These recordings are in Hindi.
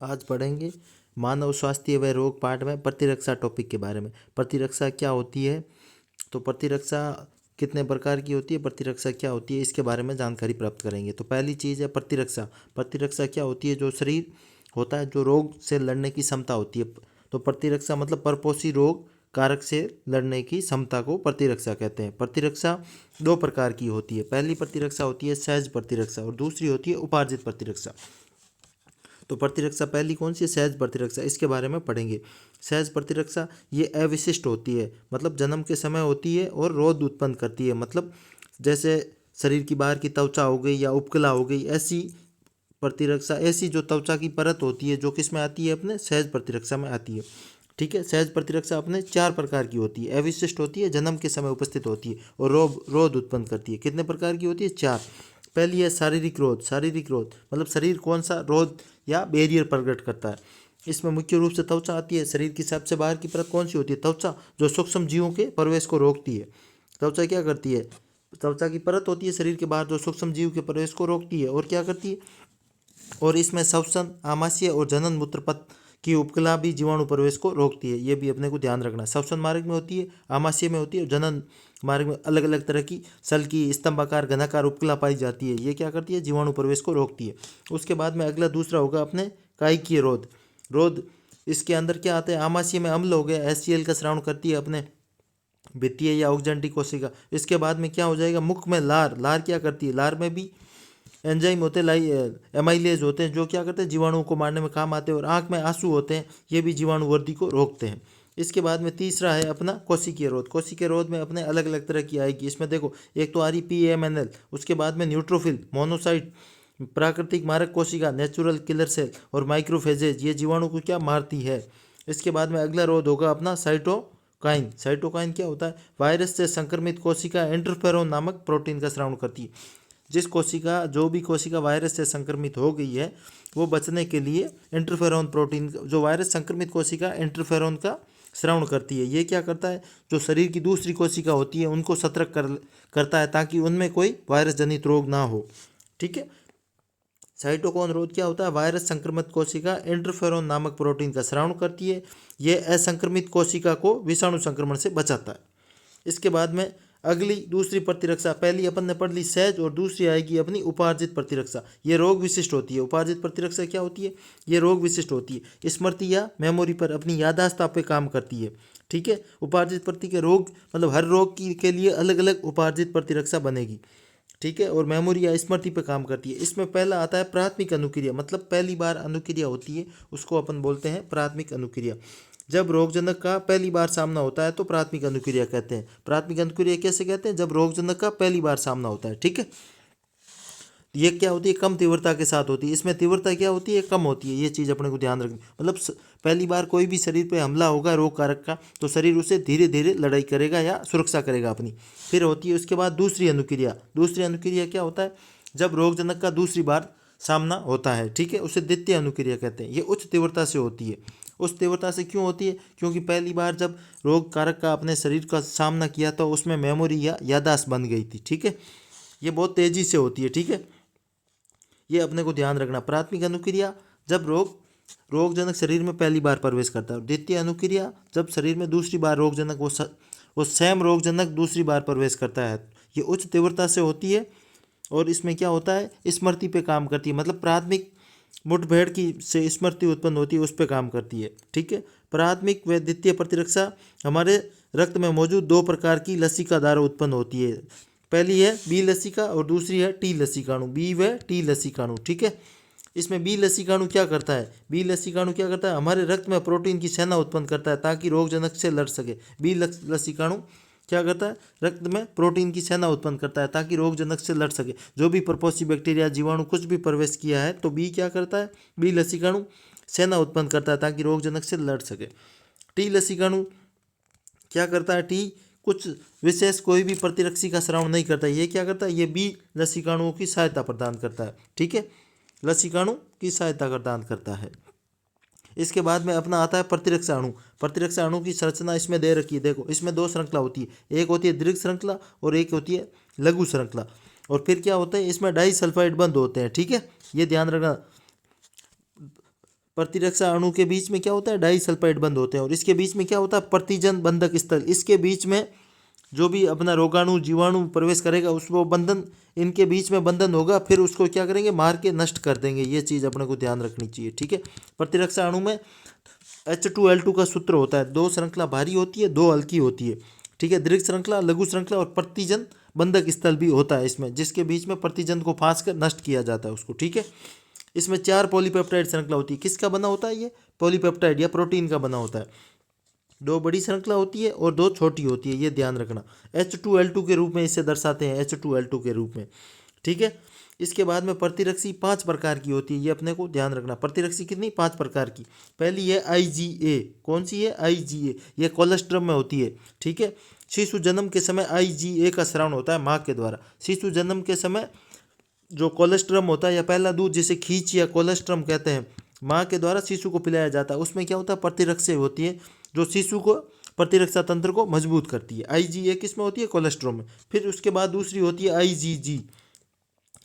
आज पढ़ेंगे मानव स्वास्थ्य व रोग पाठ में प्रतिरक्षा टॉपिक के बारे में। प्रतिरक्षा क्या होती है, तो प्रतिरक्षा कितने प्रकार की होती है, प्रतिरक्षा क्या होती है, इसके बारे में जानकारी प्राप्त करेंगे। तो पहली चीज़ है प्रतिरक्षा। प्रतिरक्षा क्या होती है, जो शरीर होता है, जो रोग से लड़ने की क्षमता होती है। तो प्रतिरक्षा मतलब परपोषी रोग कारक से लड़ने की क्षमता को प्रतिरक्षा कहते हैं। प्रतिरक्षा दो प्रकार की होती है। पहली प्रतिरक्षा होती है सहज प्रतिरक्षा और दूसरी होती है उपार्जित प्रतिरक्षा। तो प्रतिरक्षा पहली कौन सी है, सहज प्रतिरक्षा, इसके बारे में पढ़ेंगे। सहज प्रतिरक्षा ये अविशिष्ट होती है, मतलब जन्म के समय होती है और रोध उत्पन्न करती है। मतलब जैसे शरीर की बाहर की त्वचा हो गई या उपकला हो गई, ऐसी प्रतिरक्षा, ऐसी जो त्वचा की परत होती है जो किस में आती है, अपने सहज प्रतिरक्षा में आती है। ठीक है। सहज प्रतिरक्षा अपने चार प्रकार की होती है। अविशिष्ट होती है, जन्म के समय उपस्थित होती है और रोध उत्पन्न करती है। कितने प्रकार की होती है, चार। पहली है शारीरिक रोध। शारीरिक रोध मतलब शरीर कौन सा रोध या बैरियर प्रकट करता है। इसमें मुख्य रूप से त्वचा आती है। शरीर की सबसे बाहर की परत कौन सी होती है, त्वचा, जो सूक्ष्म जीवों के प्रवेश को रोकती है। त्वचा क्या करती है, त्वचा की परत होती है शरीर के बाहर जो सूक्ष्म जीव के प्रवेश को रोकती है और क्या करती है, और इसमें श्वसन, आमाशय और जनन मूत्रपथ की उपकला भी जीवाणु प्रवेश को रोकती है। ये भी अपने को ध्यान रखना। श्वसन मार्ग में होती है, आमाशय में होती है और जनन मार्ग में अलग अलग तरह की सल की स्तंभाकार घनाकार उपकला पाई जाती है। ये क्या करती है, जीवाणु प्रवेश को रोकती है। उसके बाद में अगला दूसरा होगा अपने कायिकीय रोध। रोध इसके अंदर क्या आता है, आमाशय में अम्ल हो गया, HCl का स्राव करती है अपने भित्तीय या ऑक्जेंटी कोशिका। इसके बाद में क्या हो जाएगा, मुख में लार। लार क्या करती है, लार में भी एंजाइम होते हैं, एमाइलेज होते हैं, जो क्या करते हैं, जीवाणुओं को मारने में काम आते हैं। और आंख में आंसू होते हैं, ये भी जीवाणु वृद्धि को रोकते हैं। इसके बाद में तीसरा है अपना कोशिकीय रोध। कोशिकीय रोध में अपने अलग अलग तरह की आएगी। इसमें देखो, एक तो आ रही PMNL, उसके बाद में न्यूट्रोफिल, मोनोसाइट, प्राकृतिक मारक कोशिका, नेचुरल किलर सेल और माइक्रोफेजेज, ये जीवाणु को क्या मारती है। इसके बाद में अगला रोध होगा अपना साइटोकाइन। साइटोकाइन क्या होता है, वायरस से संक्रमित कोशिका इंटरफेरोन नामक प्रोटीन का स्राव करती है। जिस कोशिका, जो भी कोशिका वायरस से संक्रमित हो गई है, वो बचने के लिए इंटरफेरोन प्रोटीन, जो वायरस संक्रमित कोशिका इंटरफेरोन का स्राव करती है। ये क्या करता है, जो शरीर की दूसरी कोशिका होती है उनको सतर्क करता है ताकि उनमें कोई वायरस जनित रोग ना हो। ठीक है। साइटोकॉन रोध क्या होता है, वायरस संक्रमित कोशिका इंटरफेरोन नामक प्रोटीन का स्राव करती है। ये असंक्रमित कोशिका को विषाणु संक्रमण से बचाता है। इसके बाद में अगली दूसरी प्रतिरक्षा, पहली अपन ने पढ़ ली सहज और दूसरी आएगी अपनी उपार्जित प्रतिरक्षा। ये रोग विशिष्ट होती है। उपार्जित प्रतिरक्षा क्या होती है, ये रोग विशिष्ट होती है, स्मृति या मेमोरी पर, अपनी याददाश्त पे काम करती है। ठीक है। उपार्जित प्रति के रोग मतलब हर रोग की के लिए अलग अलग उपार्जित प्रतिरक्षा बनेगी। ठीक है। और मेमोरी या स्मृति पे काम करती है। इसमें पहला आता है प्राथमिक अनुक्रिया, मतलब पहली बार अनुक्रिया होती है, उसको अपन बोलते हैं प्राथमिक अनुक्रिया। जब रोगजनक का पहली बार सामना होता है तो प्राथमिक अनुक्रिया कहते हैं। प्राथमिक अनुक्रिया कैसे कहते हैं, जब रोगजनक का पहली बार सामना होता है। ठीक है। ये क्या होती है, कम तीव्रता के साथ होती है। इसमें तीव्रता क्या होती है, कम होती है। ये चीज़ अपने को ध्यान रखनी, मतलब पहली बार कोई भी शरीर पे हमला होगा रोग कारक का, तो शरीर उससे धीरे धीरे लड़ाई करेगा या सुरक्षा करेगा अपनी। फिर होती है उसके बाद दूसरी अनुक्रिया। दूसरी अनुक्रिया क्या होता है, जब रोगजनक का दूसरी बार सामना होता है। ठीक है। उसे द्वितीय अनुक्रिया कहते हैं। ये उच्च तीव्रता से होती है। उस तीव्रता से क्यों होती है, क्योंकि पहली बार जब रोग कारक का अपने शरीर का सामना किया तो उसमें मेमोरी या याददाश्त बन गई थी। ठीक है। ये बहुत तेज़ी से होती है। ठीक है। ये अपने को ध्यान रखना। प्राथमिक अनुक्रिया जब रोगजनक शरीर में पहली बार प्रवेश करता है। द्वितीय अनुक्रिया जब शरीर में दूसरी बार रोगजनक वो सेम रोगजनक दूसरी बार प्रवेश करता है। ये उच्च तीव्रता से होती है और इसमें क्या होता है, स्मृति पे काम करती है, मतलब प्राथमिक मुठभेड़ की से स्मृति उत्पन्न होती है, उस पर काम करती है। ठीक है। प्राथमिक व द्वितीय प्रतिरक्षा हमारे रक्त में मौजूद दो प्रकार की लसिका द्वारा उत्पन्न होती है। पहली है बी लसिका और दूसरी है टी लसिकाणु, बी व टी लसिकाणु। ठीक है। इसमें बी लसिकाणु क्या करता है, बी लसिकाणु क्या करता है, हमारे रक्त में प्रोटीन की सेना उत्पन्न करता है ताकि रोगजनक से लड़ सके। बी लसिकाणु क्या करता है, रक्त में प्रोटीन की सेना उत्पन्न करता है ताकि रोगजनक से लड़ सके। जो भी परपोषी बैक्टीरिया, जीवाणु कुछ भी प्रवेश किया है तो बी क्या करता है, बी लसिकाणु सेना उत्पन्न करता है ताकि रोगजनक से लड़ सके। टी लसिकाणु क्या करता है, टी कुछ विशेष कोई भी प्रतिरक्षी का स्राव नहीं करता। ये क्या करता है, ये बी लसिकाणुओं की सहायता प्रदान करता है। ठीक है। लसिकाणु की सहायता प्रदान करता है। इसके बाद में अपना आता है प्रतिरक्षा अणु। प्रतिरक्षा अणु की संरचना इसमें दे रखी है। देखो, इसमें दो श्रृंखला होती है, एक होती है दीर्घ श्रृंखला और एक होती है लघु श्रृंखला। और फिर क्या होता है, इसमें डाई सल्फाइड बंद होते हैं। ठीक है। ये ध्यान रखना। प्रतिरक्षा अणु के बीच में क्या होता है, डाई सल्फाइड बंध होते हैं, और इसके बीच में क्या होता है, प्रतिजन बंधक स्थल। इसके बीच में जो भी अपना रोगाणु जीवाणु प्रवेश करेगा उसको बंधन, इनके बीच में बंधन होगा, फिर उसको क्या करेंगे, मार के नष्ट कर देंगे। ये चीज़ अपने को ध्यान रखनी चाहिए, ठीक है। प्रतिरक्षा अणु में H2L2 का सूत्र होता है, 2 श्रृंखला भारी होती है, 2 हल्की होती है, ठीक है। दीर्घ श्रृंखला, लघु श्रृंखला और प्रतिजन बंधक स्थल भी होता है इसमें, जिसके बीच में प्रतिजन को फांस कर नष्ट किया जाता है उसको, ठीक है। इसमें 4 पॉलीपेप्टाइड श्रृंखला होती है। किसका बना होता है ये, पॉलीपेप्टाइड या प्रोटीन का बना होता है। 2 बड़ी श्रृंखला होती है और 2 छोटी होती है, ये ध्यान रखना। H2L2 के रूप में इसे दर्शाते हैं, H2L2 के रूप में, ठीक है। इसके बाद में प्रतिरक्षी 5 प्रकार की होती है, ये अपने को ध्यान रखना। प्रतिरक्षी कितनी, 5 प्रकार की। पहली है IgA, कौन सी है, IgA, ये कोलेस्ट्रम में होती है, ठीक है। शिशु जन्म के समय IgA का स्राव होता है माँ के द्वारा। शिशु जन्म के समय जो कोलेस्ट्रम होता है या पहला दूध जिसे खींच या कोलेस्ट्रम कहते हैं, माँ के द्वारा शिशु को पिलाया जाता है। उसमें क्या होता है, प्रतिरक्षा होती है जो शिशु को प्रतिरक्षा तंत्र को मजबूत करती है। IgA किस में होती है, कोलेस्ट्रॉम में। फिर उसके बाद दूसरी होती है IgG,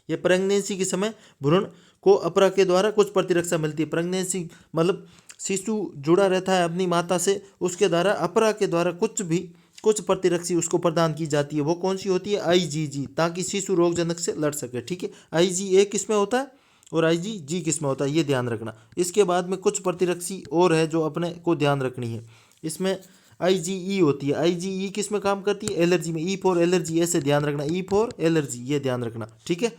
ये प्रेगनेंसी के समय भ्रूण को अपरा के द्वारा कुछ प्रतिरक्षा मिलती है। प्रेगनेंसी मतलब शिशु जुड़ा रहता है अपनी माता से, उसके द्वारा अपरा के द्वारा कुछ प्रतिरक्षी उसको प्रदान की जाती है। वो कौन सी होती है, IgG, ताकि शिशु रोगजनक से लड़ सके, ठीक है। IgA किस में होता है और IgG किस में होता है, ये ध्यान रखना। इसके बाद में कुछ प्रतिरक्षी और है जो अपने को ध्यान रखनी है। इसमें IgE होती है। IgE किस में काम करती है, एलर्जी में। E फॉर एलर्जी, ऐसे ध्यान रखना, E फॉर एलर्जी, ये ध्यान रखना, ठीक है।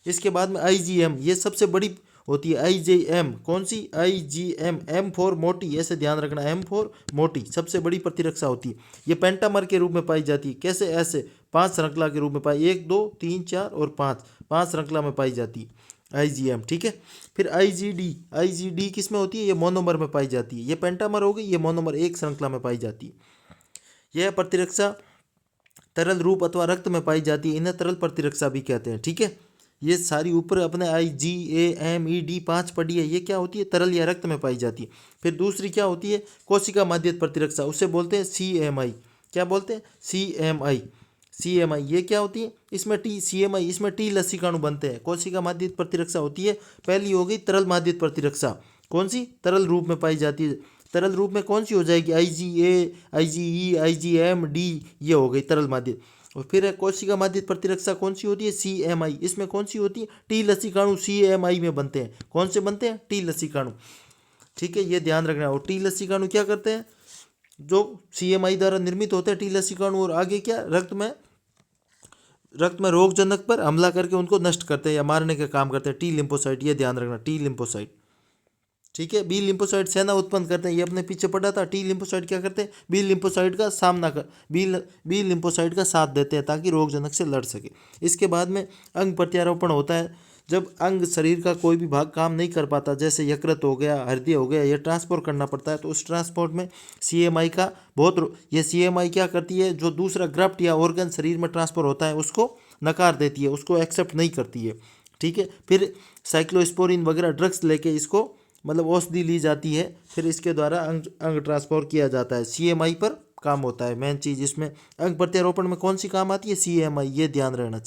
इसके बाद में IgM, ये सबसे बड़ी होती है। IgM कौन सी, IgM, M फॉर मोटी, ऐसे ध्यान रखना, M फॉर मोटी, सबसे बड़ी प्रतिरक्षा होती है। ये पेंटामर के रूप में पाई जाती है। कैसे, ऐसे 5 श्रृंखला के रूप में पाई, 1 2 3 4 और 5 श्रृंखला में पाई जाती है IgM, ठीक है। फिर IgD किस में होती है, ये मोनोमर में पाई जाती है। ये पेंटामर हो गई, ये मोनोमर 1 श्रृंखला में पाई जाती है। यह प्रतिरक्षा तरल रूप अथवा रक्त में पाई जाती है, इन्हें तरल प्रतिरक्षा भी कहते हैं, ठीक है। ये सारी ऊपर अपने IgA, M, E, D 5 पढ़ी है, ये क्या होती है, तरल या रक्त में पाई जाती है। फिर दूसरी क्या होती है, कोशिका माध्यस्थ प्रतिरक्षा, उसे बोलते हैं CMI। क्या बोलते हैं, CMI, ये क्या होती है, इसमें CMI, इसमें T लसीकाणु बनते हैं। कोशिका माध्यस्थ प्रतिरक्षा होती है। पहली हो गई तरल माध्यस्थ प्रतिरक्षा, कौन सी, तरल रूप में पाई जाती है। तरल रूप में कौन सी हो जाएगी, IgA, IgE, IgM, D, ये हो गई तरल माध्यस्थ। और फिर है कोशिका माध्यस्थ प्रतिरक्षा, कौन सी होती है, CMI, इसमें कौन सी होती है, T लसीकाणु CMI में बनते हैं। कौन से बनते हैं, T लसीकाणु, ठीक है, ये ध्यान रखना। और T लसीकाणु क्या करते हैं, जो CMI द्वारा निर्मित होते हैं T लसीकाणु, और आगे क्या, रक्त में रोगजनक पर हमला करके उनको नष्ट करते हैं या मारने का काम करते हैं। T लिम्फोसाइट, ये ध्यान रखना, T लिम्फोसाइट, ठीक है। बी लिम्फोसाइट सेना उत्पन्न करते हैं, ये अपने पीछे पड़ा था। T लिम्फोसाइट क्या करते हैं, बी लिम्फोसाइट का सामना कर बी लिम्फोसाइट का साथ देते हैं ताकि रोगजनक से लड़ सके। इसके बाद में अंग प्रत्यारोपण होता है। जब अंग शरीर का कोई भी भाग काम नहीं कर पाता, जैसे यकृत हो गया, हृदय हो गया, ये ट्रांसपोर्ट करना पड़ता है, तो उस ट्रांसपोर्ट में CMI का ये CMI क्या करती है, जो दूसरा ग्रफ्ट या ऑर्गन शरीर में ट्रांसफर होता है उसको नकार देती है, उसको एक्सेप्ट नहीं करती है, ठीक है। फिर साइक्लोस्पोरिन वगैरह ड्रग्स लेके इसको मतलब औषधि ली जाती है, फिर इसके द्वारा अंग ट्रांसपोर्ट किया जाता है। CMI पर काम होता है मेन चीज़। इसमें अंग प्रत्यारोपण में कौन सी काम आती है, CMI, ये ध्यान रहना चाहिए।